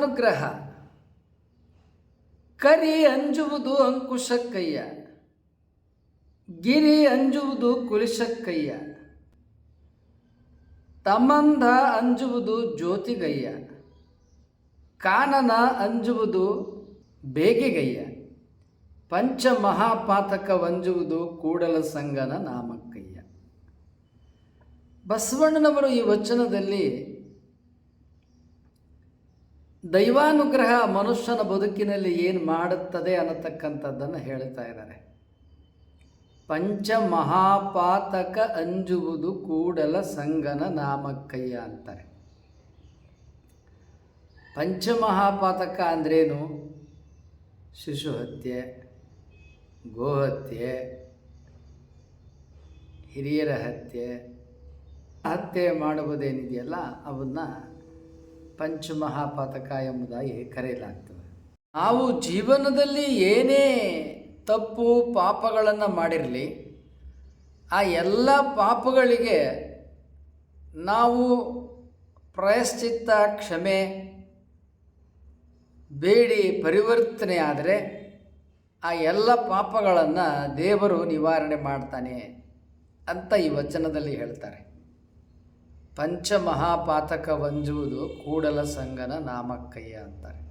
ದೈವಾನುಗ್ರಹ. ಕರಿ ಅಂಜುವುದು ಅಂಕುಶಕ್ಕಯ್ಯ, ಗಿರಿ ಅಂಜುವುದು ಕುಲಿಶಕ್ಕಯ್ಯ, ತಮಂದ ಅಂಜುವುದು ಜ್ಯೋತಿಗಯ್ಯ, ಕಾನನ ಅಂಜುವುದು ಬೇಗೆಗಯ್ಯ, ಪಂಚಮಹಾಪಾತಕವಂಜುವುದು ಕೂಡಲ ಸಂಗನ ನಾಮಕ್ಕಯ್ಯ. ಬಸವಣ್ಣನವರು ಈ ವಚನದಲ್ಲಿ ದೈವಾನುಗ್ರಹ ಮನುಷ್ಯನ ಬದುಕಿನಲ್ಲಿ ಏನು ಮಾಡುತ್ತದೆ ಅನ್ನತಕ್ಕಂಥದ್ದನ್ನು ಹೇಳ್ತಾ ಇದ್ದಾರೆ. ಪಂಚಮಹಾಪಾತಕ ಅಂಜುವುದು ಕೂಡಲ ಸಂಗನ ನಾಮಕ್ಕಯ್ಯ ಅಂತಾರೆ. ಪಂಚಮಹಾಪಾತಕ ಅಂದ್ರೇನು? ಶಿಶುಹತ್ಯೆ, ಗೋಹತ್ಯೆ, ಹಿರಿಯರ ಹತ್ಯೆ ಮಾಡುವುದೇನಿದೆಯಲ್ಲ ಅವನ್ನ ಪಂಚಮಹಾಪಾತಕ ಎಂಬುದಾಗಿ ಕರೆಯಲಾಗ್ತದೆ. ನಾವು ಜೀವನದಲ್ಲಿ ಏನೇ ತಪ್ಪು ಪಾಪಗಳನ್ನು ಮಾಡಿರಲಿ, ಆ ಎಲ್ಲ ಪಾಪಗಳಿಗೆ ನಾವು ಪ್ರಾಯಶ್ಚಿತ್ತ ಕ್ಷಮೆ ಬೇಡಿ ಪರಿವರ್ತನೆ ಆದರೆ ಆ ಎಲ್ಲ ಪಾಪಗಳನ್ನು ದೇವರು ನಿವಾರಣೆ ಮಾಡ್ತಾನೆ ಅಂತ ಈ ವಚನದಲ್ಲಿ ಹೇಳ್ತಾರೆ. ಪಂಚಮಹಾಪಾತಕವಂಜುವುದು ಕೂಡಲ ಸಂಗನ ನಾಮಕ್ಕಯ್ಯ ಅಂತಾರೆ.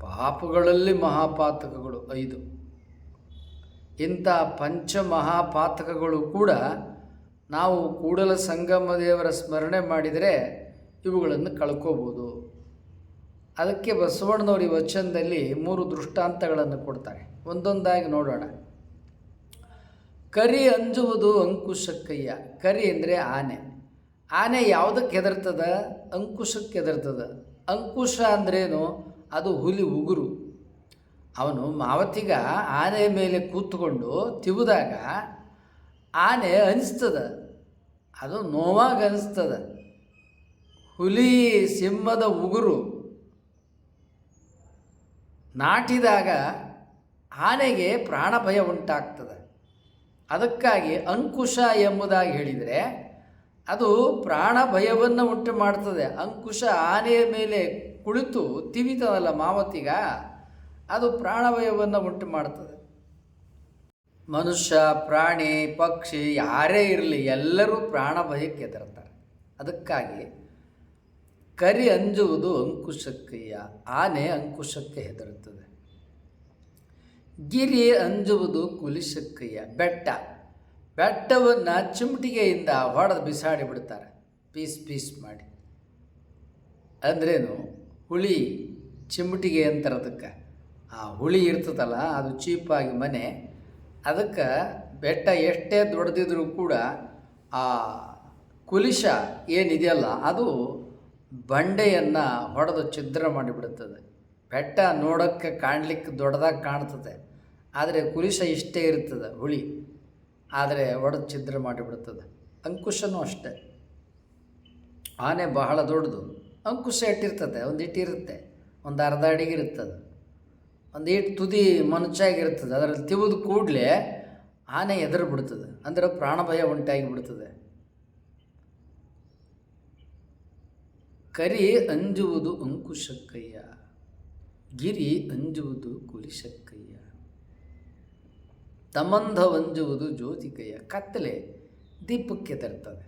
ಪಾಪಗಳಲ್ಲಿ ಮಹಾಪಾತಕಗಳು 5. ಇಂಥ ಪಂಚಮಹಾಪಾತಕಗಳು ಕೂಡ ನಾವು ಕೂಡಲ ಸಂಗಮ ದೇವರ ಸ್ಮರಣೆ ಮಾಡಿದರೆ ಇವುಗಳನ್ನು ಕಳ್ಕೋಬೋದು. ಅದಕ್ಕೆ ಬಸವಣ್ಣನವರು ಈ ವಚನದಲ್ಲಿ 3 ದೃಷ್ಟಾಂತಗಳನ್ನು ಕೊಡ್ತಾರೆ. ಒಂದೊಂದಾಗಿ ನೋಡೋಣ. ಕರಿ ಅಂಜುವುದು ಅಂಕುಶಕ್ಕಯ್ಯ. ಕರಿ ಅಂದರೆ ಆನೆ. ಆನೆ ಯಾವುದಕ್ಕೆ ಹೆದರ್ತದ? ಅಂಕುಶಕ್ಕೆ ಹೆದರ್ತದ. ಅಂಕುಶ ಅಂದ್ರೇನು? ಅದು ಹುಲಿ ಉಗುರು. ಅವನು ಮಾವತಿಗ ಆನೆ ಮೇಲೆ ಕೂತ್ಕೊಂಡು ತಿವಿದಾಗ ಆನೆ ಅನಿಸ್ತದ, ಅದು ನೋವಾಗಿ ಅನಿಸ್ತದ. ಹುಲಿ ಸಿಂಹದ ಉಗುರು ನಾಟಿದಾಗ ಆನೆಗೆ ಪ್ರಾಣ ಭಯ ಉಂಟಾಗ್ತದೆ. ಅದಕ್ಕಾಗಿ ಅಂಕುಶ ಎಂಬುದಾಗಿ ಹೇಳಿದರೆ ಅದು ಪ್ರಾಣ ಭಯವನ್ನು ಉಂಟು ಮಾಡ್ತದೆ. ಅಂಕುಶ ಆನೆಯ ಮೇಲೆ ಕುಳಿತು ತಿವಿತದಲ್ಲ ಮಾವತಿಗ, ಅದು ಪ್ರಾಣ ಭಯವನ್ನು ಉಂಟು ಮಾಡ್ತದೆ. ಮನುಷ್ಯ, ಪ್ರಾಣಿ, ಪಕ್ಷಿ ಯಾರೇ ಇರಲಿ ಎಲ್ಲರೂ ಪ್ರಾಣ ಭಯಕ್ಕೆ ಹೆದರ್ತಾರೆ. ಅದಕ್ಕಾಗಿ ಕರಿ ಅಂಜುವುದು ಅಂಕುಶಕ್ಕಯ್ಯ. ಆನೆ ಅಂಕುಶಕ್ಕೆ ಹೆದರುತ್ತದೆ. ಗಿರಿ ಅಂಜುವುದು ಕುಲಿಶಕ್ಕಯ್ಯ. ಬೆಟ್ಟವನ್ನು ಚಿಮಟಿಗೆಯಿಂದ ಹೊಡೆದು ಬಿಸಾಡಿ ಬಿಡ್ತಾರೆ, ಪೀಸ್ ಮಾಡಿ. ಅಂದ್ರೇನು? ಹುಳಿ ಚಿಮಟಿಗೆ ಅಂತಾರೆ ಅದಕ್ಕೆ. ಆ ಹುಳಿ ಇರ್ತದಲ್ಲ, ಅದು ಚೀಪಾಗಿ ಮನೆ. ಅದಕ್ಕೆ ಬೆಟ್ಟ ಎಷ್ಟೇ ದೊಡ್ಡದಿದ್ರೂ ಕೂಡ ಆ ಕುಲಿಶ ಏನಿದೆಯಲ್ಲ ಅದು ಬಂಡೆಯನ್ನು ಹೊಡೆದು ಛಿದ್ರ ಮಾಡಿಬಿಡುತ್ತದೆ. ಬೆಟ್ಟ ನೋಡೋಕ್ಕೆ ಕಾಣಲಿಕ್ಕೆ ದೊಡ್ಡದಾಗಿ ಕಾಣ್ತದೆ, ಆದರೆ ಕುಲಿಶ ಇಷ್ಟೇ ಇರ್ತದೆ ಹುಳಿ, ಆದರೆ ಒಡೆದು ಛಿದ್ರ ಮಾಡಿಬಿಡ್ತದೆ. ಅಂಕುಶನೂ ಅಷ್ಟೆ. ಆನೆ ಬಹಳ ದೊಡ್ಡದು, ಅಂಕುಶ ಇಟ್ಟಿರ್ತದೆ, ಒಂದು ಇಟ್ಟಿರುತ್ತೆ, ಒಂದು ಅರ್ಧ ಅಡಿಗೆ ಇರ್ತದೆ, ಒಂದು ಇಟ್ಟು ತುದಿ ಮನುಚಾಗಿರ್ತದೆ. ಅದರಲ್ಲಿ ತಿವಿದು ಕೂಡಲೇ ಆನೆ ಎದುರು ಬಿಡ್ತದೆ, ಅಂದರೆ ಪ್ರಾಣಭಯ ಉಂಟಾಗಿ ಬಿಡ್ತದೆ. ಕರಿ ಅಂಜುವುದು ಅಂಕುಶಕ್ಕಯ್ಯ, ಗಿರಿ ಅಂಜುವುದು ಕುಲಿಶಕ್ಕಯ್ಯ, ತಮಂಧವಂಜುವುದು ಜ್ಯೋತಿಕಯ್ಯ. ಕತ್ತಲೆ ದೀಪಕ್ಕೆ ತರ್ತದೆ.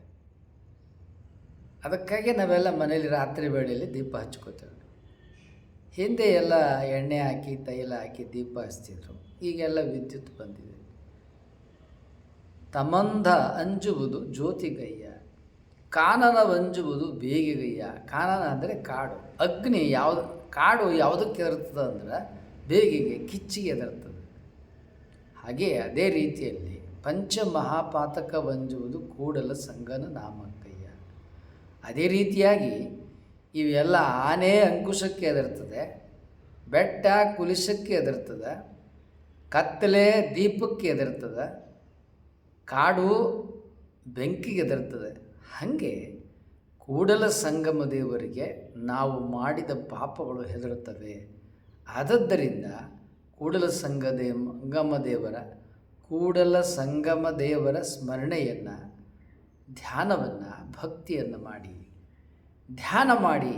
ಅದಕ್ಕಾಗಿ ನಾವೆಲ್ಲ ಮನೇಲಿ ರಾತ್ರಿ ವೇಳೆಯಲ್ಲಿ ದೀಪ ಹಚ್ಕೋತೇವೆ. ಹಿಂದೆ ಎಲ್ಲ ಎಣ್ಣೆ ಹಾಕಿ ತೈಲ ಹಾಕಿ ದೀಪ ಹಚ್ತಿದ್ರು, ಈಗೆಲ್ಲ ವಿದ್ಯುತ್ ಬಂದಿದೆ. ತಮಂಧ ಅಂಜುವುದು ಜ್ಯೋತಿಗಯ್ಯ, ಕಾನನವಂಜುವುದು ಬೇಗೆಗಯ್ಯ. ಕಾನನ ಅಂದರೆ ಕಾಡು. ಅಗ್ನಿ ಕಾಡು ಯಾವುದಕ್ಕೆ ಎದರ್ತದೆ ಅಂದ್ರೆ ಬೇಗೆಗೆ, ಕಿಚ್ಚಿಗೆ ಎದರ್ತದೆ. ಹಾಗೆ ಅದೇ ರೀತಿಯಲ್ಲಿ ಪಂಚಮಹಾಪಾತಕವಂಜುವುದು ಕೂಡಲ ಸಂಗನ ನಾಮಕ್ಕಯ್ಯ. ಅದೇ ರೀತಿಯಾಗಿ ಇವೆಲ್ಲ ಆನೆ ಅಂಕುಶಕ್ಕೆ ಎದರ್ತದೆ, ಬೆಟ್ಟ ಕುಲಿಶಕ್ಕೆ ಎದರ್ತದೆ, ಕತ್ತಲೆ ದೀಪಕ್ಕೆ ಎದರ್ತದೆ, ಕಾಡು ಬೆಂಕಿಗೆ ಎದರ್ತದೆ. ಹಾಗೆ ಕೂಡಲ ಸಂಗಮ ದೇವರಿಗೆ ನಾವು ಮಾಡಿದ ಪಾಪಗಳು ಹೆದರುತ್ತವೆ. ಆದದ್ದರಿಂದ ಕೂಡಲ ಸಂಗಮ ದೇವರ ಸ್ಮರಣೆಯನ್ನು, ಧ್ಯಾನವನ್ನು, ಭಕ್ತಿಯನ್ನು ಮಾಡಿ, ಧ್ಯಾನ ಮಾಡಿ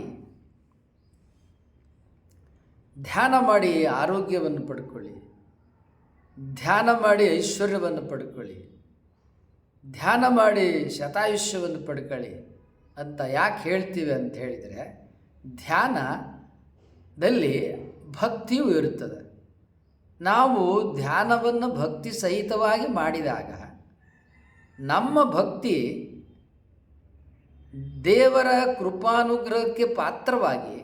ಧ್ಯಾನ ಮಾಡಿ ಆರೋಗ್ಯವನ್ನು ಪಡ್ಕೊಳ್ಳಿ, ಧ್ಯಾನ ಮಾಡಿ ಐಶ್ವರ್ಯವನ್ನು ಪಡ್ಕೊಳ್ಳಿ, ಧ್ಯಾನ ಮಾಡಿ ಶತಾಯುಷ್ಯವನ್ನು ಪಡ್ಕೊಳ್ಳಿ ಅಂತ ಯಾಕೆ ಹೇಳ್ತೀವಿ ಅಂತ ಹೇಳಿದರೆ, ಧ್ಯಾನದಲ್ಲಿ ಭಕ್ತಿಯೂ ಇರುತ್ತದೆ. ನಾವು ಧ್ಯಾನವನ್ನು ಭಕ್ತಿ ಸಹಿತವಾಗಿ ಮಾಡಿದಾಗ ನಮ್ಮ ಭಕ್ತಿ ದೇವರ ಕೃಪಾನುಗ್ರಹಕ್ಕೆ ಪಾತ್ರವಾಗಿ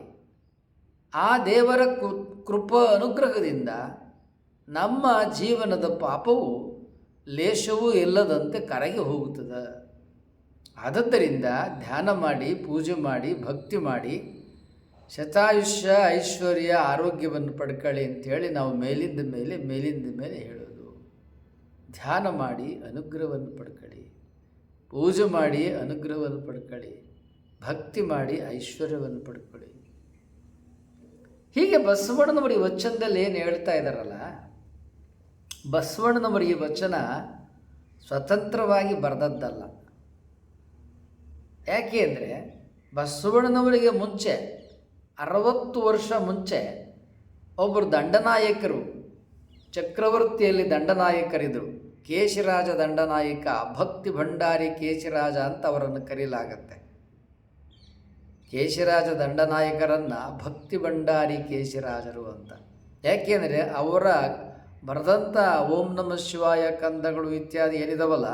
ಆ ದೇವರ ಅನುಗ್ರಹದಿಂದ ನಮ್ಮ ಜೀವನದ ಪಾಪವು ಲೇಷವೂ ಇಲ್ಲದಂತೆ ಕರಗಿ ಹೋಗುತ್ತದೆ. ಆದ್ದರಿಂದ ಧ್ಯಾನ ಮಾಡಿ, ಪೂಜೆ ಮಾಡಿ, ಭಕ್ತಿ ಮಾಡಿ ಶತಾಯುಷ್ಯ ಐಶ್ವರ್ಯ ಆರೋಗ್ಯವನ್ನು ಪಡ್ಕೊಳ್ಳಿ ಅಂಥೇಳಿ ನಾವು ಮೇಲಿಂದ ಮೇಲೆ ಹೇಳೋದು. ಧ್ಯಾನ ಮಾಡಿ ಅನುಗ್ರಹವನ್ನು ಪಡ್ಕೊಳ್ಳಿ, ಪೂಜೆ ಮಾಡಿ ಅನುಗ್ರಹವನ್ನು ಪಡ್ಕೊಳ್ಳಿ, ಭಕ್ತಿ ಮಾಡಿ ಐಶ್ವರ್ಯವನ್ನು ಪಡ್ಕೊಳ್ಳಿ. ಹೀಗೆ ಬಸವಣ್ಣನವರು ಈ ವಚನದಲ್ಲಿ ಏನು ಹೇಳ್ತಾ ಇದ್ದಾರಲ್ಲ, ಬಸವಣ್ಣನವರು ಈ ವಚನ ಸ್ವತಂತ್ರವಾಗಿ ಬರೆದದ್ದಲ್ಲ. ಯಾಕೆ ಅಂದರೆ ಬಸವಣ್ಣನವರಿಗೆ ಮುಂಚೆ 60 ವರ್ಷ ಮುಂಚೆ ಒಬ್ಬರು ದಂಡನಾಯಕರು, ಚಕ್ರವರ್ತಿಯಲ್ಲಿ ದಂಡನಾಯಕರಿದ್ದರು. ಕೇಶಿರಾಜ ದಂಡನಾಯಕ, ಭಕ್ತಿ ಭಂಡಾರಿ ಕೇಶಿರಾಜ ಅಂತ ಅವರನ್ನು ಕರೆಯಲಾಗತ್ತೆ. ಕೇಶಿರಾಜ ದಂಡನಾಯಕರನ್ನು ಭಕ್ತಿ ಭಂಡಾರಿ ಕೇಶಿರಾಜರು ಅಂತ. ಯಾಕೆಂದರೆ ಅವರ ಬರೆದಂಥ ಓಂ ನಮಃ ಶಿವಾಯ ಕಂದಗಳು ಇತ್ಯಾದಿ ಏನಿದಾವಲ್ಲ,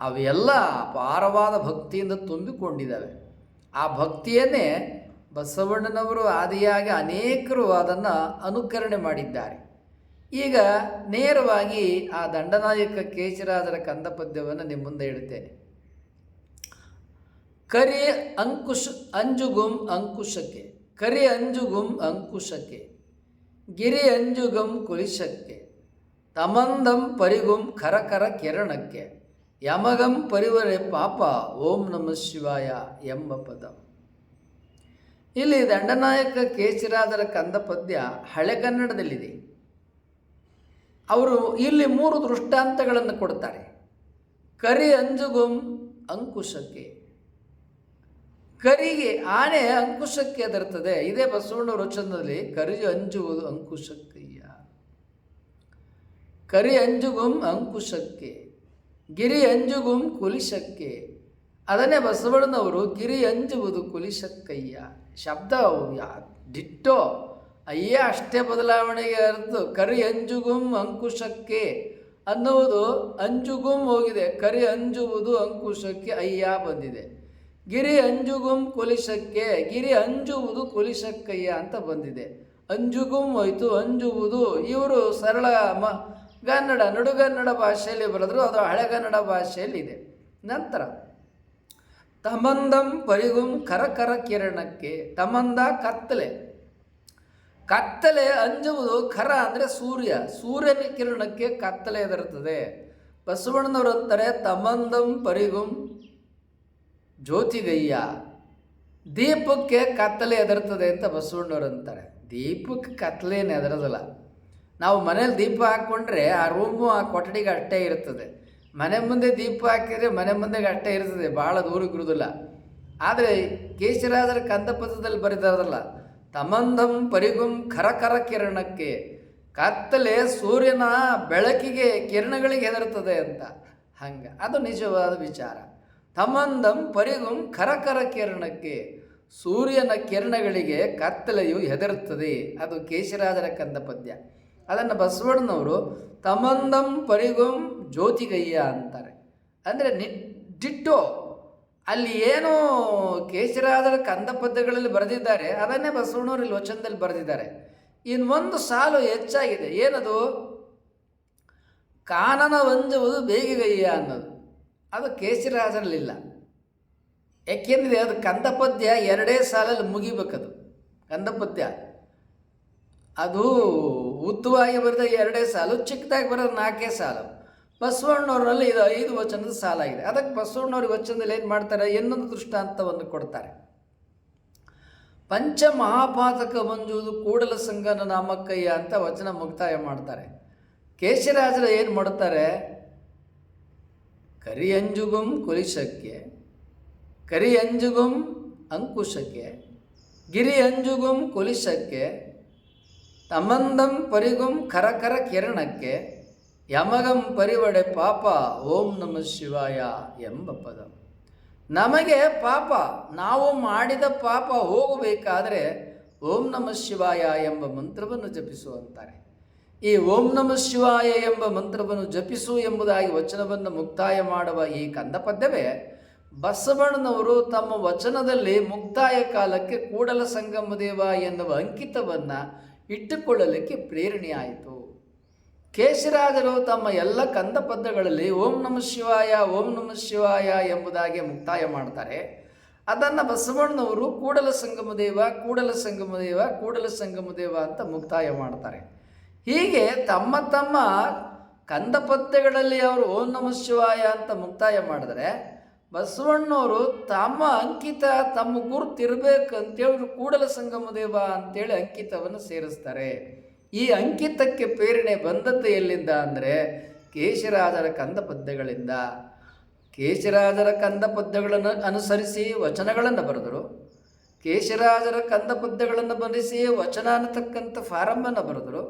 ಅವೆಲ್ಲ ಅಪಾರವಾದ ಭಕ್ತಿಯಿಂದ ತುಂಬಿಕೊಂಡಿದ್ದಾವೆ. ಆ ಭಕ್ತಿಯನ್ನೇ ಬಸವಣ್ಣನವರು ಆದಿಯಾಗಿ ಅನೇಕರು ಅದನ್ನು ಅನುಕರಣೆ ಮಾಡಿದ್ದಾರೆ. ಈಗ ನೇರವಾಗಿ ಆ ದಂಡನಾಯಕ ಕೇಶಿರಾಜರ ಕಂದ ಪದ್ಯವನ್ನು ನಿಮ್ಮ ಮುಂದೆ ಇಡುತ್ತೇನೆ. ಕರಿ ಅಂಜುಗುಂ ಅಂಕುಶಕ್ಕೆ, ಕರಿ ಅಂಜುಗುಂ ಅಂಕುಶಕ್ಕೆ, ಗಿರಿ ಅಂಜುಗಂ ಕುಲಿಶಕ್ಕೆ, ತಮಂದಂ ಪರಿಗುಂ ಕರಕರ ಕಿರಣಕ್ಕೆ, ಯಮಗಂ ಪರಿವರೆ ಪಾಪ ಓಂ ನಮಃ ಶಿವಾಯ ಎಂಬ ಪದ. ಇಲ್ಲಿ ದಂಡನಾಯಕ ಕೇಶಿರಾಜರ ಕಂದ ಪದ್ಯ ಹಳೆಗನ್ನಡದಲ್ಲಿದೆ. ಅವರು ಇಲ್ಲಿ 3 ದೃಷ್ಟಾಂತಗಳನ್ನು ಕೊಡ್ತಾರೆ. ಕರಿ ಅಂಜುಗುಂ ಅಂಕುಶಕ್ಕೆ, ಕರಿಗೆ ಆನೆ ಅಂಕುಶಕ್ಕೆ ಹೆದರ್ತದೆ. ಇದೇ ಬಸವಣ್ಣವರ ವಚನದಲ್ಲಿ ಕರಿ ಅಂಜುವುದು ಅಂಕುಶಕ್ಕಯ್ಯ, ಕರಿ ಅಂಜುಗುಂ ಅಂಕುಶಕ್ಕೆ, ಗಿರಿ ಅಂಜುಗುಂ ಕುಲಿಶಕ್ಕೆ. ಅದನ್ನೇ ಬಸವಣ್ಣನವರು ಗಿರಿ ಅಂಜುವುದು ಕುಲಿಶಕ್ಕಯ್ಯ ಶಬ್ದ ಡಿಟ್ಟೋ ಅಯ್ಯ ಅಷ್ಟೇ ಬದಲಾವಣೆಗೆ ಅರ್ಥ. ಕರಿ ಅಂಜುಗುಂ ಅಂಕುಶಕ್ಕೆ ಅನ್ನುವುದು ಅಂಜುಗುಂ ಹೋಗಿದೆ, ಕರಿ ಅಂಜುವುದು ಅಂಕುಶಕ್ಕೆ ಅಯ್ಯ ಬಂದಿದೆ. ಗಿರಿ ಅಂಜುಗುಂ ಕುಲಿಶಕ್ಕೆ, ಗಿರಿ ಅಂಜುವುದು ಕುಲಿಶಕ್ಕಯ್ಯ ಅಂತ ಬಂದಿದೆ. ಅಂಜುಗುಂ ಹೋಯಿತು, ಅಂಜುವುದು. ಇವರು ಸರಳ ಗನ್ನಡ ನಡುಗನ್ನಡ ಭಾಷೆಯಲ್ಲಿ ಬರೆದ್ರು, ಅದು ಹಳೆಗನ್ನಡ ಭಾಷೆಯಲ್ಲಿದೆ. ನಂತರ ತಮಂದಂ ಪರಿಗುಂ ಕರಕರ ಕಿರಣಕ್ಕೆ, ತಮಂದ ಕತ್ತಲೆ, ಕತ್ತಲೆ ಅಂಜುವುದು. ಖರ ಅಂದರೆ ಸೂರ್ಯ, ಸೂರ್ಯನ ಕಿರಣಕ್ಕೆ ಕತ್ತಲೆ ಎದುರುತ್ತದೆ. ಬಸವಣ್ಣನವರು ಅಂತಾರೆ ತಮಂದಂ ಪರಿಗುಂ ಜ್ಯೋತಿಗಯ್ಯ, ದೀಪಕ್ಕೆ ಕತ್ತಲೆ ಎದುರ್ತದೆ ಅಂತ ಬಸವಣ್ಣವ್ರು ಅಂತಾರೆ. ದೀಪಕ್ಕೆ ಕತ್ತಲೇನು ಎದುರೋದಿಲ್ಲ. ನಾವು ಮನೇಲಿ ದೀಪ ಹಾಕ್ಕೊಂಡ್ರೆ ಆ ರೂಮು ಆ ಕೊಠಡಿಗೆ ಅಷ್ಟೇ ಇರ್ತದೆ. ಮನೆ ಮುಂದೆ ದೀಪ ಹಾಕಿದರೆ ಮನೆ ಮುಂದೆಗೆ ಅಷ್ಟೇ ಇರ್ತದೆ, ಭಾಳ ದೂರಕ್ಕೆ ಇರುವುದಿಲ್ಲ. ಆದರೆ ಕೇಶಿರಾಜರ ಕಂದ ಪದ್ಯದಲ್ಲಿ ಬರೆದಾರಲ್ಲ, ತಮಂದಂ ಪರಿಗುಂ ಕರಕರ ಕಿರಣಕ್ಕೆ, ಕತ್ತಲೆ ಸೂರ್ಯನ ಬೆಳಕಿಗೆ ಕಿರಣಗಳಿಗೆ ಹೆದರ್ತದೆ ಅಂತ. ಹಂಗೆ ಅದು ನಿಜವಾದ ವಿಚಾರ. ತಮಂದಂ ಪರಿಗುಂ ಕರಕರ ಕಿರಣಕ್ಕೆ, ಸೂರ್ಯನ ಕಿರಣಗಳಿಗೆ ಕತ್ತಲೆಯು ಹೆದರುತ್ತದೆ. ಅದು ಕೇಶಿರಾಜರ ಕಂದ ಪದ್ಯ. ಅದನ್ನು ಬಸವಣ್ಣನವರು ತಮಂದಂ ಪರಿಗುಂ ಜ್ಯೋತಿಗಯ್ಯ ಅಂತಾರೆ. ಅಂದರೆ ಡಿಟ್ಟೋ ಅಲ್ಲಿ ಏನು ಕೇಶಿರಾಜರ ಕಂದ ಪದ್ಯಗಳಲ್ಲಿ ಬರೆದಿದ್ದಾರೆ ಅದನ್ನೇ ಬಸವಣ್ಣವರು ಇಲ್ಲಿ ವಚನದಲ್ಲಿ ಬರೆದಿದ್ದಾರೆ. ಇನ್ನೊಂದು ಸಾಲು ಹೆಚ್ಚಾಗಿದೆ. ಏನದು? ಕಾನನ ವಂಜುವುದು ಬೇಗಿಗಯ್ಯ ಅನ್ನೋದು. ಅದು ಕೇಶಿರಾಜರಲ್ಲಿಲ್ಲ. ಯಾಕೆಂದರೆ ಅದು ಕಂದ ಪದ್ಯ 2 ಸಾಲಲ್ಲಿ ಮುಗಿಬೇಕದು. ಕಂದ ಪದ್ಯ ಅದು ಉದ್ದವಾಗಿ ಬರೆದ 2 ಸಾಲು, ಚಿಕ್ಕದಾಗಿ ಬರೋದು 4 ಸಾಲು. ಬಸವಣ್ಣವ್ರಲ್ಲಿ ಇದು 5 ವಚನದ ಸಾಲಾಗಿದೆ. ಅದಕ್ಕೆ ಬಸವಣ್ಣವ್ರ ವಚನದಲ್ಲಿ ಏನು ಮಾಡ್ತಾರೆ, ಇನ್ನೊಂದು ದೃಷ್ಟಾಂತವನ್ನು ಕೊಡ್ತಾರೆ. ಪಂಚ ಮಹಾಪಾತಕ ಮಂಜುವುದು ಕೂಡಲ ಸಂಗನ ನಾಮಕ್ಕಯ್ಯ ಅಂತ ವಚನ ಮುಕ್ತಾಯ ಮಾಡ್ತಾರೆ. ಕೇಶಿರಾಜರು ಏನು ಮಾಡ್ತಾರೆ, ಕರಿ ಅಂಜುಗುಂ ಕುಲಿಶಕ್ಕೆ, ಕರಿ ಅಂಜುಗುಂ ಅಂಕುಶಕ್ಕೆ, ಗಿರಿ ಅಂಜುಗುಂ ಕುಲಿಶಕ್ಕೆ, ತಮಂದಂ ಪರಿಗುಂ ಕರಕರ ಕಿರಣಕ್ಕೆ ಯಮಗಂ ಪರಿವಡೆ ಪಾಪ ಓಂ ನಮಃ ಶಿವಾಯ ಎಂಬ ಪದ. ನಮಗೆ ಪಾಪ, ನಾವು ಮಾಡಿದ ಪಾಪ ಹೋಗಬೇಕಾದರೆ ಓಂ ನಮಃ ಶಿವಾಯ ಎಂಬ ಮಂತ್ರವನ್ನು ಜಪಿಸುವಂತಾರೆ. ಈ ಓಂ ನಮಃ ಶಿವಾಯ ಎಂಬ ಮಂತ್ರವನ್ನು ಜಪಿಸು ಎಂಬುದಾಗಿ ವಚನವನ್ನು ಮುಕ್ತಾಯ ಮಾಡುವ ಈ ಕಂದ ಪದ್ಯವೇ ಬಸವಣ್ಣನವರು ತಮ್ಮ ವಚನದಲ್ಲಿ ಮುಕ್ತಾಯ ಕಾಲಕ್ಕೆ ಕೂಡಲ ಸಂಗಮ ದೇವ ಎನ್ನುವ ಅಂಕಿತವನ್ನು ಇಟ್ಟುಕೊಳ್ಳಲಿಕ್ಕೆ ಪ್ರೇರಣೆಯಾಯಿತು. ಕೇಶರಾಜರು ತಮ್ಮ ಎಲ್ಲ ಕಂದ ಪದ್ಯಗಳಲ್ಲಿ ಓಂ ನಮಃ ಶಿವಾಯ ಓಂ ನಮಃ ಶಿವಾಯ ಎಂಬುದಾಗಿ ಮುಕ್ತಾಯ ಮಾಡ್ತಾರೆ. ಅದನ್ನು ಬಸವಣ್ಣನವರು ಕೂಡಲ ಸಂಗಮ ದೇವ ಕೂಡಲ ಸಂಗಮ ದೇವ ಕೂಡಲ ಸಂಗಮ ದೇವ ಅಂತ ಮುಕ್ತಾಯ ಮಾಡ್ತಾರೆ. ಹೀಗೆ ತಮ್ಮ ತಮ್ಮ ಕಂದ ಪದ್ಯಗಳಲ್ಲಿ ಅವರು ಓಂ ನಮಃ ಶಿವಾಯ ಅಂತ ಮುಕ್ತಾಯ ಮಾಡಿದರೆ, ಬಸವಣ್ಣವರು ತಮ್ಮ ಅಂಕಿತ ತಮ್ಮ ಗುರುತಿರಬೇಕು ಅಂತೇಳಿ ಕೂಡಲ ಸಂಗಮ ದೇವ ಅಂತೇಳಿ ಅಂಕಿತವನ್ನು ಸೇರಿಸ್ತಾರೆ. ಈ ಅಂಕಿತಕ್ಕೆ ಪ್ರೇರಣೆ ಬಂದದ್ದು ಎಲ್ಲಿಂದ ಅಂದರೆ ಕೇಶರಾಜರ ಕಂದ ಪದ್ಯಗಳಿಂದ. ಕೇಶರಾಜರ ಕಂದ ಪದ್ಯಗಳನ್ನು ಅನುಸರಿಸಿ ವಚನಗಳನ್ನು ಬರೆದರು. ಕೇಶರಾಜರ ಕಂದ ಪದ್ಯಗಳನ್ನು ಬಂಧಿಸಿ ವಚನ ಅನ್ನತಕ್ಕಂಥ ಫಾರಮ್ಮನ್ನು ಬರೆದರು.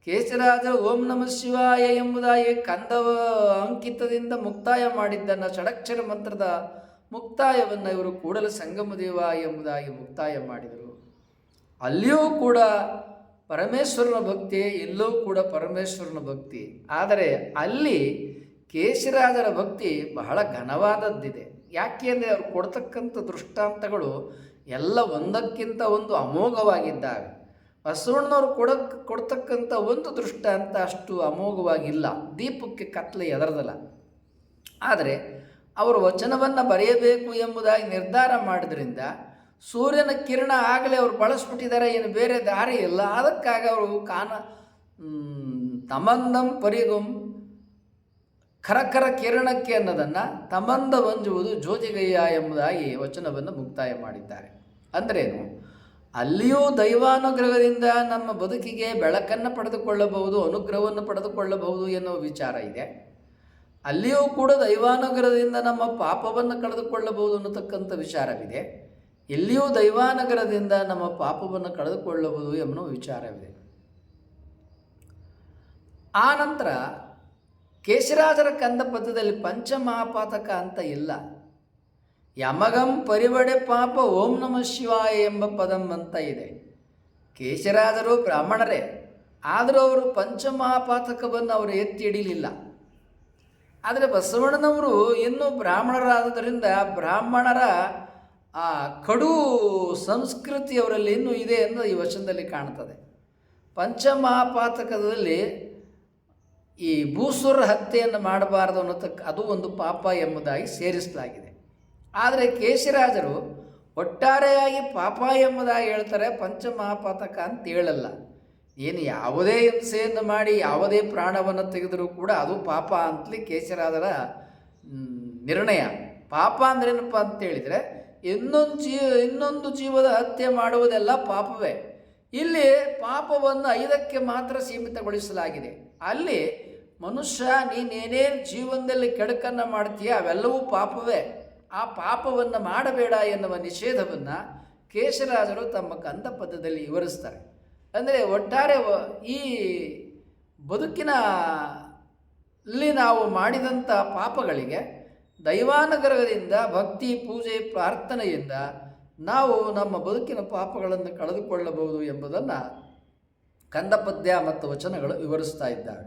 ಕೇಶರಾಜರು ಓಂ ನಮಃ ಶಿವಾಯ ಎಂಬುದಾಗಿ ಕಂದ ಅಂಕಿತದಿಂದ ಮುಕ್ತಾಯ ಮಾಡಿದ್ದನ್ನು ಷಡಕ್ಷರ ಮಂತ್ರದ ಮುಕ್ತಾಯವನ್ನು ಇವರು ಕೂಡಲ ಸಂಗಮ ದೇವ ಎಂಬುದಾಗಿ ಮುಕ್ತಾಯ ಮಾಡಿದರು. ಅಲ್ಲಿಯೂ ಕೂಡ ಪರಮೇಶ್ವರನ ಭಕ್ತಿ, ಎಲ್ಲೂ ಕೂಡ ಪರಮೇಶ್ವರನ ಭಕ್ತಿ. ಆದರೆ ಅಲ್ಲಿ ಕೇಶರಾಜರ ಭಕ್ತಿ ಬಹಳ ಘನವಾದದ್ದಿದೆ. ಯಾಕೆ ಅಂದರೆ ಅವರು ಕೊಡ್ತಕ್ಕಂಥ ದೃಷ್ಟಾಂತಗಳು ಎಲ್ಲ ಒಂದಕ್ಕಿಂತ ಒಂದು ಅಮೋಘವಾಗಿದ್ದಾವೆ. ಬಸವಣ್ಣನವರು ಕೊಡ್ತಕ್ಕಂಥ ಒಂದು ದೃಷ್ಟಾಂತ ಅಷ್ಟು ಅಮೋಘವಾಗಿಲ್ಲ, ದೀಪಕ್ಕೆ ಕತ್ತಲೆ ಎದರದಲ್ಲ. ಆದರೆ ಅವರು ವಚನವನ್ನು ಬರೆಯಬೇಕು ಎಂಬುದಾಗಿ ನಿರ್ಧಾರ ಮಾಡಿದ್ರಿಂದ ಸೂರ್ಯನ ಕಿರಣ ಆಗಲೇ ಅವರು ಬಳಸ್ಬಿಟ್ಟಿದ್ದಾರೆ, ಏನು ಬೇರೆ ದಾರಿ ಇಲ್ಲ. ಅದಕ್ಕಾಗಿ ಅವರು ತಮಂದಂ ಪರಿಗುಂ ಖರಖರ ಕಿರಣಕ್ಕೆ ಅನ್ನೋದನ್ನು ತಮಂದ ಬಂಜುವುದು ಜ್ಯೋತಿಗಯ್ಯ ಎಂಬುದಾಗಿ ವಚನವನ್ನು ಮುಕ್ತಾಯ ಮಾಡಿದ್ದಾರೆ. ಅಂದ್ರೇನು, ಅಲ್ಲಿಯೂ ದೈವಾನುಗ್ರಹದಿಂದ ನಮ್ಮ ಬದುಕಿಗೆ ಬೆಳಕನ್ನು ಪಡೆದುಕೊಳ್ಳಬಹುದು, ಅನುಗ್ರಹವನ್ನು ಪಡೆದುಕೊಳ್ಳಬಹುದು ಎನ್ನುವ ವಿಚಾರ ಇದೆ. ಅಲ್ಲಿಯೂ ಕೂಡ ದೈವಾನುಗ್ರಹದಿಂದ ನಮ್ಮ ಪಾಪವನ್ನು ಕಳೆದುಕೊಳ್ಳಬಹುದು ಅನ್ನತಕ್ಕಂಥ ವಿಚಾರವಿದೆ. ಇಲ್ಲಿಯೂ ದೈವಾನುಗ್ರಹದಿಂದ ನಮ್ಮ ಪಾಪವನ್ನು ಕಳೆದುಕೊಳ್ಳಬಹುದು ಎನ್ನುವ ವಿಚಾರವಿದೆ. ಆ ನಂತರ ಕೇಶರಾಜರ ಕಂದ ಪದ್ಯದಲ್ಲಿ ಪಂಚಮಹಾಪಾತಕ ಅಂತ ಇಲ್ಲ. ಯಮಗಂ ಪರಿವಡೆ ಪಾಪ ಓಂ ನಮಃ ಶಿವಾಯ ಎಂಬ ಪದಂ ಅಂತ ಇದೆ. ಕೇಶರಾಜರು ಬ್ರಾಹ್ಮಣರೇ, ಆದರೂ ಅವರು ಪಂಚಮಹಾಪಾತಕವನ್ನು ಅವರು ಎತ್ತಿ ಹಿಡಿಯಲಿಲ್ಲ. ಆದರೆ ಬಸವಣ್ಣನವರು ಇನ್ನೂ ಬ್ರಾಹ್ಮಣರಾದ್ದರಿಂದ ಬ್ರಾಹ್ಮಣರ ಆ ಕಡು ಸಂಸ್ಕೃತಿ ಅವರಲ್ಲಿ ಇನ್ನೂ ಇದೆ ಎಂದು ಈ ವಚನದಲ್ಲಿ ಕಾಣ್ತದೆ. ಪಂಚಮಹಾಪಾತಕದಲ್ಲಿ ಈ ಭೂಸುರ ಹತ್ಯೆಯನ್ನು ಮಾಡಬಾರದು ಅನ್ನೋದಕ್ಕೆ ಅದು ಒಂದು ಪಾಪ ಎಂಬುದಾಗಿ ಸೇರಿಸಲಾಗಿದೆ. ಆದರೆ ಕೇಶರಾಜರು ಒಟ್ಟಾರೆಯಾಗಿ ಪಾಪ ಎಂಬುದಾಗಿ ಹೇಳ್ತಾರೆ, ಪಂಚಮಹಾಪಾತಕ ಅಂತ ಹೇಳಲ್ಲ. ಏನು ಯಾವುದೇ ಹಿಂಸೆಯನ್ನು ಮಾಡಿ ಯಾವುದೇ ಪ್ರಾಣವನ್ನು ತೆಗೆದರೂ ಕೂಡ ಅದು ಪಾಪ ಅಂತಲೇ ಕೇಶರಾಜರ ನಿರ್ಣಯ. ಪಾಪ ಅಂದ್ರೇನಪ್ಪ ಅಂತೇಳಿದರೆ ಇನ್ನೊಂದು ಜೀವದ ಹತ್ಯೆ ಮಾಡುವುದೆಲ್ಲ ಪಾಪವೇ. ಇಲ್ಲಿ ಪಾಪವನ್ನು 5ಕ್ಕೆ ಮಾತ್ರ ಸೀಮಿತಗೊಳಿಸಲಾಗಿದೆ. ಅಲ್ಲಿ ಮನುಷ್ಯ ನೀನೇನೇನು ಜೀವನದಲ್ಲಿ ಕೆಡುಕನ್ನು ಮಾಡ್ತೀಯ ಅವೆಲ್ಲವೂ ಪಾಪವೇ. ಆ ಪಾಪವನ್ನು ಮಾಡಬೇಡ ಎನ್ನುವ ನಿಷೇಧವನ್ನು ಕೇಶರಾಜರು ತಮ್ಮ ಕಂದ ಪದ್ಯದಲ್ಲಿ ವಿವರಿಸ್ತಾರೆ. ಅಂದರೆ ಒಟ್ಟಾರೆ ಈ ಬದುಕಿನಲ್ಲಿ ನಾವು ಮಾಡಿದಂಥ ಪಾಪಗಳಿಗೆ ದೈವಾನುಗ್ರಹದಿಂದ ಭಕ್ತಿ ಪೂಜೆ ಪ್ರಾರ್ಥನೆಯಿಂದ ನಾವು ನಮ್ಮ ಬದುಕಿನ ಪಾಪಗಳನ್ನು ಕಳೆದುಕೊಳ್ಳಬಹುದು ಎಂಬುದನ್ನು ಕಂದ ಪದ್ಯ ಮತ್ತು ವಚನಗಳು ವಿವರಿಸ್ತಾ ಇದ್ದಾವೆ.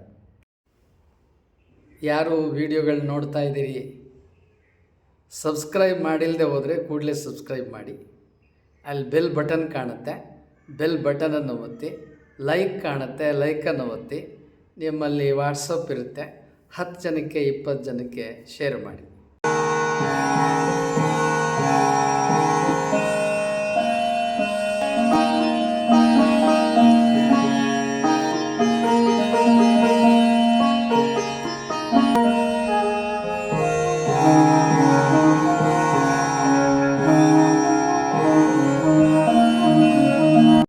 ಯಾರು ವಿಡಿಯೋಗಳು ನೋಡ್ತಾ ಇದ್ದೀರಿ, ಸಬ್ಸ್ಕ್ರೈಬ್ ಮಾಡಿಲ್ಲದೆ ಹೋದರೆ ಕೂಡಲೇ ಸಬ್ಸ್ಕ್ರೈಬ್ ಮಾಡಿ. ಅಲ್ಲಿ ಬೆಲ್ ಬಟನ್ ಕಾಣುತ್ತೆ, ಬೆಲ್ ಬಟನನ್ನು ಒತ್ತಿ. ಲೈಕ್ ಕಾಣುತ್ತೆ, ಲೈಕನ್ನು ಒತ್ತಿ. ನಿಮ್ಮಲ್ಲಿ ವಾಟ್ಸಪ್ ಇರುತ್ತೆ, 10 ಜನಕ್ಕೆ 20 ಜನಕ್ಕೆ ಶೇರ್ ಮಾಡಿ.